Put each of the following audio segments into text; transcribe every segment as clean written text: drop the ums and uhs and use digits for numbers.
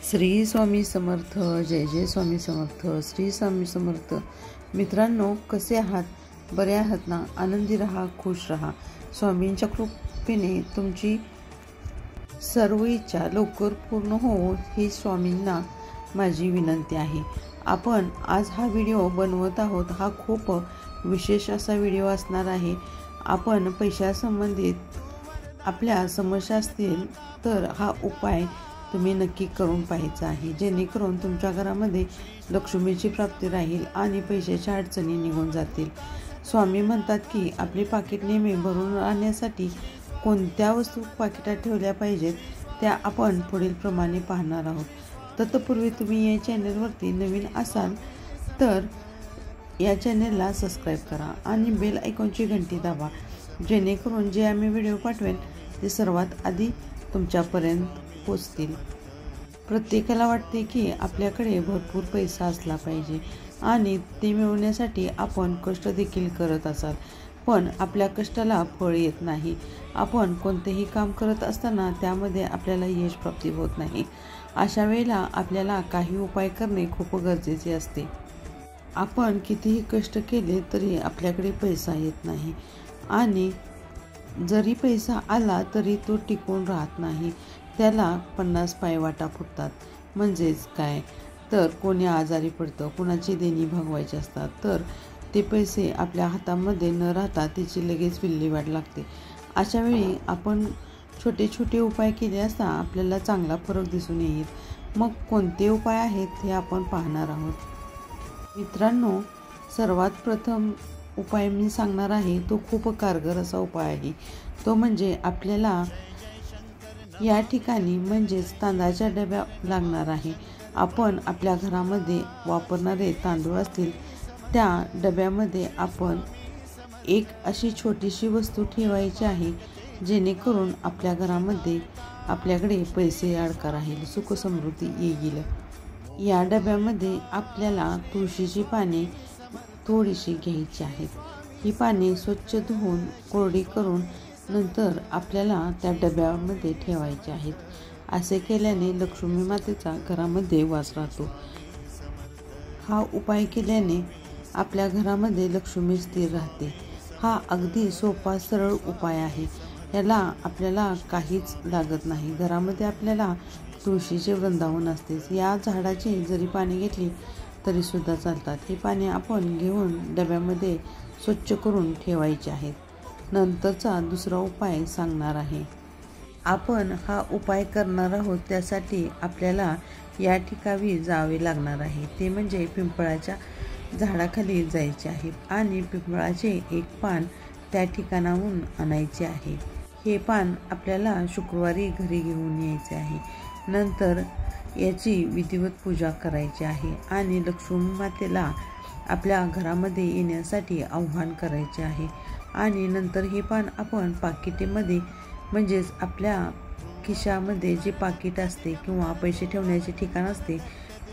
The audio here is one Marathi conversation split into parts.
श्री स्वामी समर्थ. जय जय स्वामी समर्थ. श्री स्वामी समर्थ. मित्रांनो, कसे आहात? बरे आहात ना? आनंदी रहा, खुश रहा. स्वामींच्या कृपेने तुमची सर्व इच्छा लवकर पूर्ण हो ही स्वामींना माझी विनंती आहे. आपण आज हा व्हिडिओ बनवत आहोत. हा खूप विशेष असा व्हिडिओ असणार आहे. आपण पैशासंबंधित आपल्या समस्या असतील तर हा उपाय तुम्ही नक्की करून पाहायचा आहे, जेणेकरून तुमच्या घरामध्ये लक्ष्मीची प्राप्ती राहील आणि पैशाच्या अडचणी निघून जातील. स्वामी म्हणतात की आपले पाकिट नेहमी भरून राहण्यासाठी कोणत्या वस्तू पाकिटात ठेवल्या पाहिजेत त्या आपण पुढील प्रमाणे पाहणार आहोत. तत्पूर्वी तुम्ही या चॅनलवरती नवीन असाल तर या चॅनलला सबस्क्राईब करा आणि बेल आयकॉनची घंटी दाबा, जेणेकरून जे आम्ही व्हिडिओ पाठवेल ते सर्वात आधी तुमच्यापर्यंत पोचतील. प्रत्येकाला वाटते की आपल्याकडे भरपूर पैसा असला पाहिजे आणि ते मिळवण्यासाठी आपण कष्ट देखील करत असाल, पण आपल्या कष्टाला फळ येत नाही. आपण कोणतेही काम करत असताना त्यामध्ये आपल्याला यश प्राप्ती होत नाही. अशा वेळेला आपल्याला काही उपाय करणे खूप गरजेचे असते. आपण कितीही कष्ट केले तरी आपल्याकडे पैसा येत नाही आणि जरी पैसा आला तरी तो टिकून राहत नाही. त्याला 50 पायवाटा फुटतात. म्हणजेच काय तर कोणी आजारी पडतं, कोणाची देणी भागवायची असतात तर ते पैसे आपल्या हातामध्ये न राहता त्याची लगेच विल्हेवाट लागते. अशा वेळी आपण छोटे छोटे उपाय केले असता आपल्याला चांगला फरक दिसून येईल. मग कोणते उपाय आहेत हे आपण पाहणार आहोत. मित्रांनो, सर्वात प्रथम उपाय मी सांगणार आहे तो खूप कारगर असा उपाय आहे. तो म्हणजे आपल्याला या ठिकाणी म्हणजेच तांदळाच्या डब्या लागणार आहे. आपण आपल्या घरामध्ये वापरणारे तांदूळ असतील त्या डब्यामध्ये आपण एक अशी छोटीशी वस्तू ठेवायची आहे, जेणेकरून आपल्या घरामध्ये आपल्याकडे पैसे अडका राहील, सुख समृद्धी येईल. या डब्यामध्ये आपल्याला तुळशीची पाने थोडीशी घ्यायची आहेत. ही पाने स्वच्छ धुवून कोरडी करून नंतर आपल्याला त्या डब्यामध्ये ठेवायचे आहेत. असे केल्याने लक्ष्मी मातेचा घरामध्ये वास राहतो. हा उपाय केल्याने आपल्या घरामध्ये लक्ष्मी स्थिर राहते. हा अगदी सोपा सरळ उपाय आहे. याला आपल्याला काहीच लागत नाही. घरामध्ये आपल्याला तुळशीचे वृंदावन असतेच. या झाडाची जरी पाने घेतली तरी सुद्धा चालतात. ही पाने आपण घेऊन डब्यामध्ये स्वच्छ करून ठेवायची आहेत. नंतरचा दुसरा उपाय सांगणार आहे. आपण हा उपाय करणार आहोत त्यासाठी आपल्याला या ठिकाणी जावे लागणार आहे. ते म्हणजे पिंपळाच्या झाडाखाली जायचे आहे आणि पिंपळाचे एक पान त्या ठिकाणाहून आणायचे आहे. हे पान आपल्याला शुक्रवारी घरी घेऊन यायचे आहे. नंतर याची विधिवत पूजा करायची आहे आणि लक्ष्मी मातेला आपल्या घरामध्ये येण्यासाठी आव्हान करायचे आहे. आणि नंतर हे पान आपण पाकिटेमध्ये म्हणजेच आपल्या खिशामध्ये जे पाकिट असते किंवा पैसे ठेवण्याचे ठिकाण असते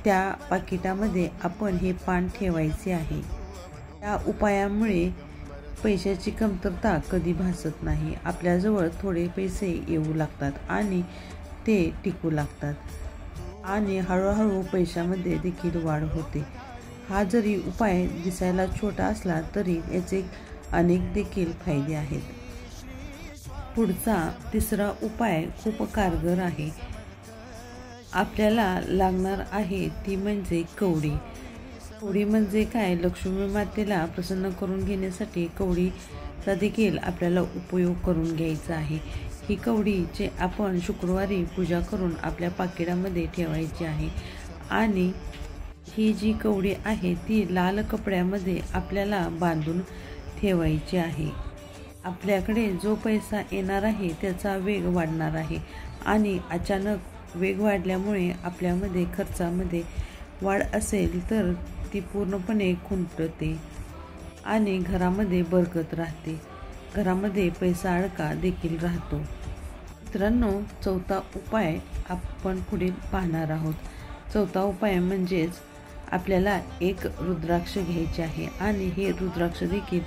त्या पाकिटामध्ये आपण हे पान ठेवायचे आहे. या उपायामुळे पैशाची कमतरता कधी भासत नाही. आपल्याजवळ थोडे पैसे येऊ लागतात आणि ते टिकू लागतात आणि हळूहळू पैशामध्ये देखील वाढ होते. हा जरी उपाय दिसायला छोटा असला तरी याचे अनेक देखील फायदे आहेत. पुढचा तिसरा उपाय खूप कारगर आहे. आपल्याला लागणार आहे ती म्हणजे कवडी. कवडी म्हणजे काय? लक्ष्मी मातेला प्रसन्न करून घेण्यासाठी कवडीचा देखील आपल्याला उपयोग करून घ्यायचा आहे. ही कवडीचे आपण शुक्रवारी पूजा करून आपल्या पाकिटामध्ये ठेवायची आहे आणि ही जी कवडी आहे ती लाल कपड्यामध्ये आपल्याला बांधून ठेवायची आहे. आपल्याकडे जो पैसा येणार आहे त्याचा वेग वाढणार आहे आणि अचानक वेग वाढल्यामुळे आपल्यामध्ये खर्चामध्ये वाढ असेल तर ती पूर्णपणे खुंटते आणि घरामध्ये बरकत राहते. घरामध्ये पैसा अडका देखील राहतो. मित्रांनो, चौथा उपाय आपण पुढे पाहणार आहोत. चौथा उपाय म्हणजेच आपल्याला एक रुद्राक्ष घ्यायचे आहे आणि हे रुद्राक्ष देखील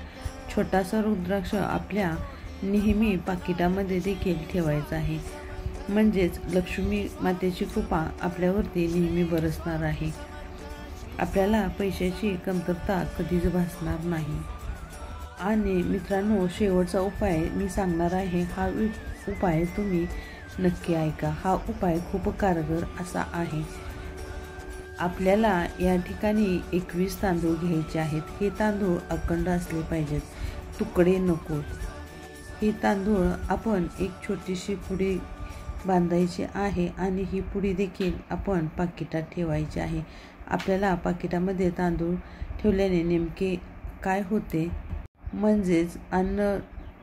छोटासा रुद्राक्ष आपल्या नेहमी पाकिटामध्ये देखील ठेवायचा आहे. म्हणजेच लक्ष्मी मातेची कृपा आपल्यावरती नेहमी बरसणार आहे. आपल्याला पैशाची कमतरता कधीच भासणार नाही. आणि मित्रांनो, शेवटचा उपाय मी सांगणार आहे. हा उपाय तुम्ही नक्की ऐका. हा उपाय खूप कारगर असा आहे. आपल्याला या ठिकाणी 21 तांदूळ घ्यायचे आहेत. हे तांदूळ अखंड असले पाहिजेत, तुकडे नको. हे तांदूळ आपण एक छोटीशी पुडी बांधायची आहे आणि ही पुडी देखील आपण पाकिटात ठेवायची आहे. आपल्याला पाकिटामध्ये तांदूळ ठेवल्याने नेमके काय होते, म्हणजेच अन्न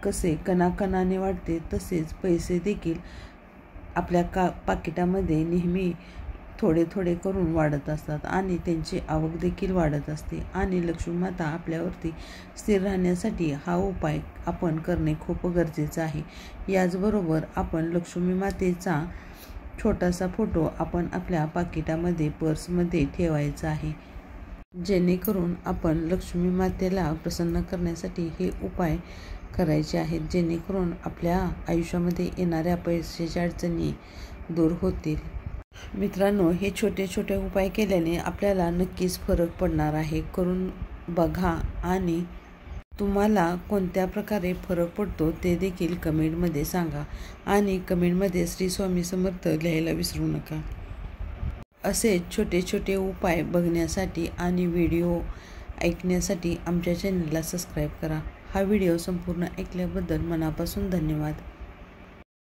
कसे कणाकणाने वाढते तसेच पैसे देखील आपल्या पाकिटामध्ये नेहमी थोडे थोडे करून वाढत असतात आणि त्यांची आवक देखील वाढत असते. आणि लक्ष्मीमाता आपल्यावरती स्थिर राहण्यासाठी हा उपाय आपण करणे खूप गरजेचं आहे. याचबरोबर आपण लक्ष्मी मातेचा छोटासा फोटो आपण आपल्या पाकिटामध्ये पर्समध्ये ठेवायचा आहे, जेणेकरून आपण लक्ष्मी मातेला प्रसन्न करण्यासाठी हे उपाय करायचे आहेत, जेणेकरून आपल्या आयुष्यामध्ये येणाऱ्या पैशाच्या अडचणी दूर होतील. मित्रांनो, हे छोटे छोटे उपाय केल्याने आपल्याला नक्कीच फरक पडणार आहे. करून बघा आणि तुम्हाला कोणत्या प्रकारे फरक पडतो ते देखील कमेंटमध्ये सांगा. आणि कमेंटमध्ये श्री स्वामी समर्थ लिहायला विसरू नका. असे छोटे छोटे उपाय बघण्यासाठी आणि व्हिडिओ ऐकण्यासाठी आमच्या चॅनलला सबस्क्राईब करा. हा व्हिडिओ संपूर्ण ऐकल्याबद्दल मनापासून धन्यवाद.